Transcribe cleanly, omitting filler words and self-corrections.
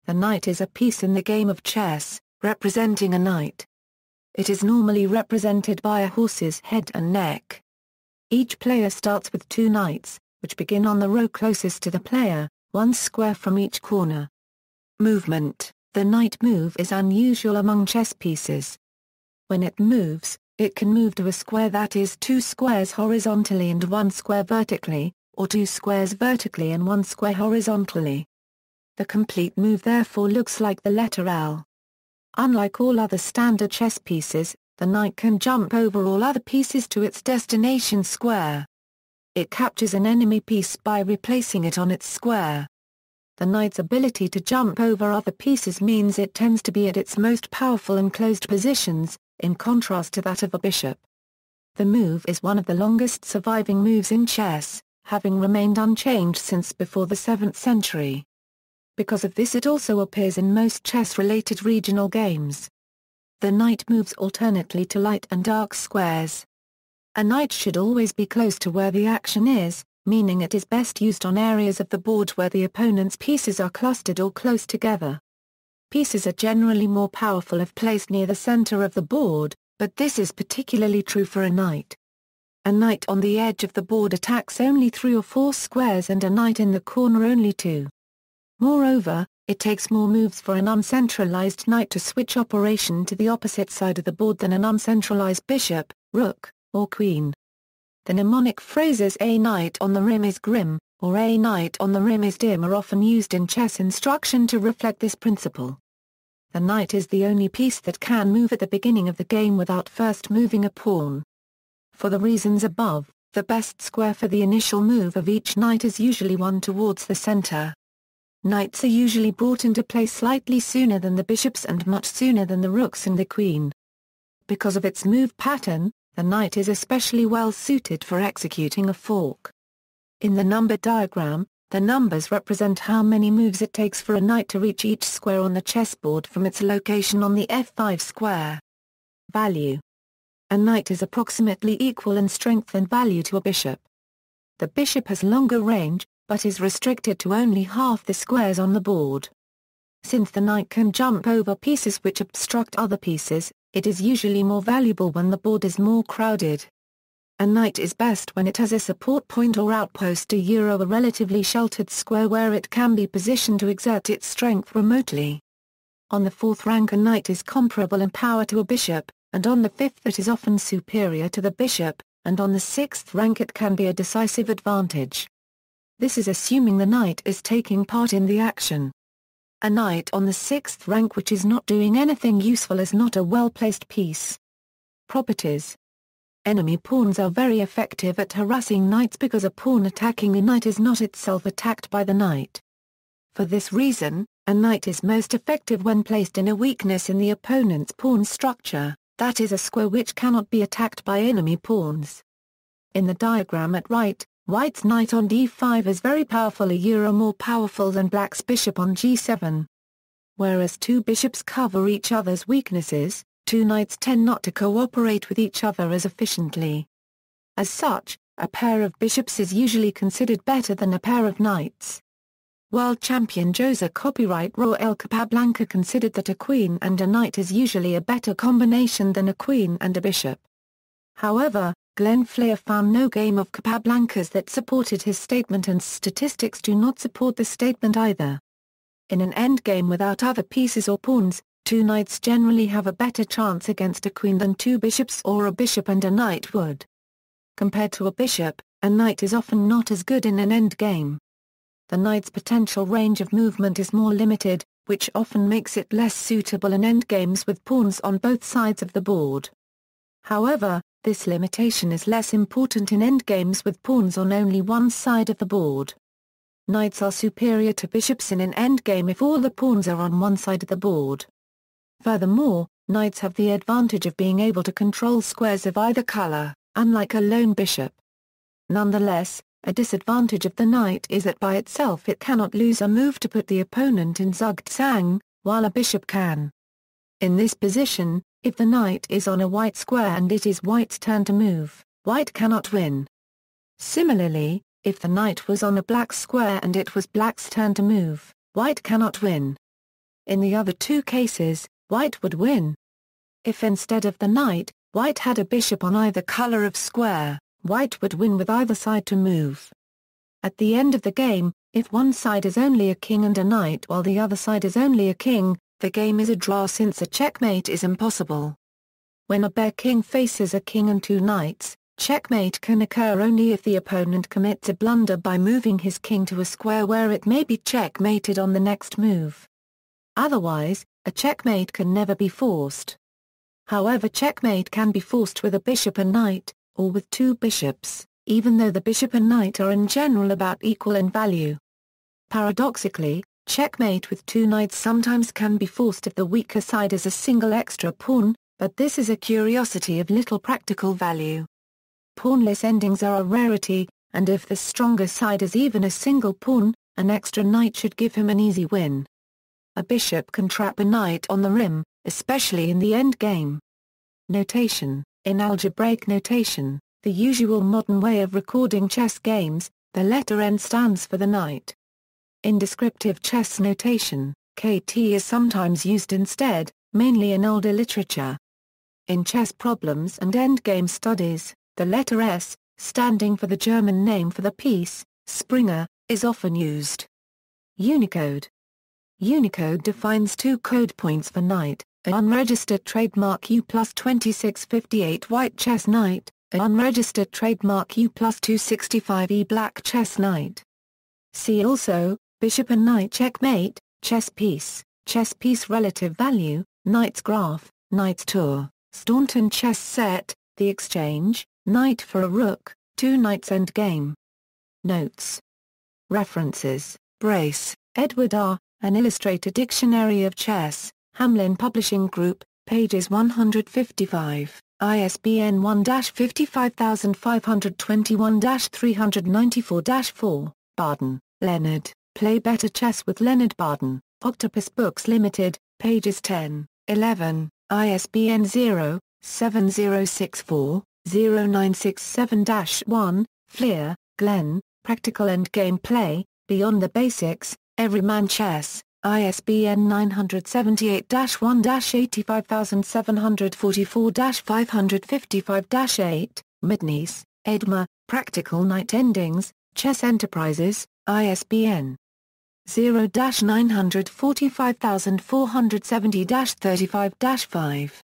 The knight is a piece in the game of chess, representing a knight. It is normally represented by a horse's head and neck. Each player starts with 2 knights, which begin on the row closest to the player, 1 square from each corner. Movement. The knight move is unusual among chess pieces. When it moves, it can move to a square that is 2 squares horizontally and 1 square vertically, or 2 squares vertically and 1 square horizontally. The complete move therefore looks like the letter L. Unlike all other standard chess pieces, the knight can jump over all other pieces to its destination square. It captures an enemy piece by replacing it on its square. The knight's ability to jump over other pieces means it tends to be at its most powerful in closed positions, in contrast to that of a bishop. The move is one of the longest surviving moves in chess, having remained unchanged since before the 7th century. Because of this it also appears in most chess-related regional games. The knight moves alternately to light and dark squares. A knight should always be close to where the action is, meaning it is best used on areas of the board where the opponent's pieces are clustered or close together. Pieces are generally more powerful if placed near the center of the board, but this is particularly true for a knight. A knight on the edge of the board attacks only 3 or 4 squares and a knight in the corner only 2. Moreover, it takes more moves for an uncentralized knight to switch operation to the opposite side of the board than an uncentralized bishop, rook, or queen. The mnemonic phrases "a knight on the rim is grim," or "a knight on the rim is dim" are often used in chess instruction to reflect this principle. The knight is the only piece that can move at the beginning of the game without first moving a pawn. For the reasons above, the best square for the initial move of each knight is usually one towards the center. Knights are usually brought into play slightly sooner than the bishops and much sooner than the rooks and the queen. Because of its move pattern, the knight is especially well suited for executing a fork. In the number diagram, the numbers represent how many moves it takes for a knight to reach each square on the chessboard from its location on the F5 square. Value. A knight is approximately equal in strength and value to a bishop. The bishop has longer range, but is restricted to only half the squares on the board. Since the knight can jump over pieces which obstruct other pieces, it is usually more valuable when the board is more crowded. A knight is best when it has a support point or outpost a relatively sheltered square where it can be positioned to exert its strength remotely. On the 4th rank a knight is comparable in power to a bishop, and on the 5th it is often superior to the bishop, and on the 6th rank it can be a decisive advantage. This is assuming the knight is taking part in the action. A knight on the 6th rank which is not doing anything useful is not a well-placed piece. Properties. Enemy pawns are very effective at harassing knights because a pawn attacking a knight is not itself attacked by the knight. For this reason, a knight is most effective when placed in a weakness in the opponent's pawn structure, that is a square which cannot be attacked by enemy pawns. In the diagram at right, White's knight on d5 is very powerful more powerful than Black's bishop on g7. Whereas 2 bishops cover each other's weaknesses, 2 knights tend not to cooperate with each other as efficiently. As such, a pair of bishops is usually considered better than a pair of knights. World champion Jose copyright Raw El Capablanca considered that a queen and a knight is usually a better combination than a queen and a bishop. However, Glenn Flair found no game of Capablanca's that supported his statement and statistics do not support the statement either. In an endgame without other pieces or pawns, 2 knights generally have a better chance against a queen than 2 bishops or a bishop and a knight would. Compared to a bishop, a knight is often not as good in an endgame. The knight's potential range of movement is more limited, which often makes it less suitable in endgames with pawns on both sides of the board. However, this limitation is less important in endgames with pawns on only one side of the board. Knights are superior to bishops in an endgame if all the pawns are on one side of the board. Furthermore, knights have the advantage of being able to control squares of either color, unlike a lone bishop. Nonetheless, a disadvantage of the knight is that by itself it cannot lose a move to put the opponent in zugzwang, while a bishop can. In this position, if the knight is on a white square and it is white's turn to move, white cannot win. Similarly, if the knight was on a black square and it was black's turn to move, white cannot win. In the other two cases, white would win. If instead of the knight, white had a bishop on either color of square, white would win with either side to move. At the end of the game, if one side is only a king and a knight while the other side is only a king, the game is a draw since a checkmate is impossible. When a bare king faces a king and two knights, checkmate can occur only if the opponent commits a blunder by moving his king to a square where it may be checkmated on the next move. Otherwise, a checkmate can never be forced. However, checkmate can be forced with a bishop and knight, or with two bishops, even though the bishop and knight are in general about equal in value. Paradoxically, checkmate with two knights sometimes can be forced if the weaker side is a single extra pawn, but this is a curiosity of little practical value. Pawnless endings are a rarity, and if the stronger side is even a single pawn, an extra knight should give him an easy win. A bishop can trap a knight on the rim, especially in the endgame. Notation: in algebraic notation, the usual modern way of recording chess games, the letter N stands for the knight. In descriptive chess notation, KT is sometimes used instead, mainly in older literature. In chess problems and endgame studies, the letter S, standing for the German name for the piece, Springer, is often used. Unicode. Unicode defines two code points for knight, an unregistered trademark U+2658 white chess knight, an unregistered trademark U+265E black chess knight. See also, bishop and knight checkmate, chess piece relative value, knight's graph, knight's tour, Staunton chess set, the exchange, knight for a rook, two knights endgame. Notes. References: Brace, Edward R., An Illustrated Dictionary of Chess, Hamlin Publishing Group, pages 155, ISBN 1-55521-394-4, Barden, Leonard, Play Better Chess with Leonard Barden, Octopus Books Limited, pages 10, 11, ISBN 0-7064-0967-1, Fleer, Glenn, Practical Endgame Play, Beyond the Basics, Everyman Chess, ISBN 978-1-85744-555-8, Midniece, Edmar, Practical Knight Endings, Chess Enterprises, ISBN 0-945470-35-5.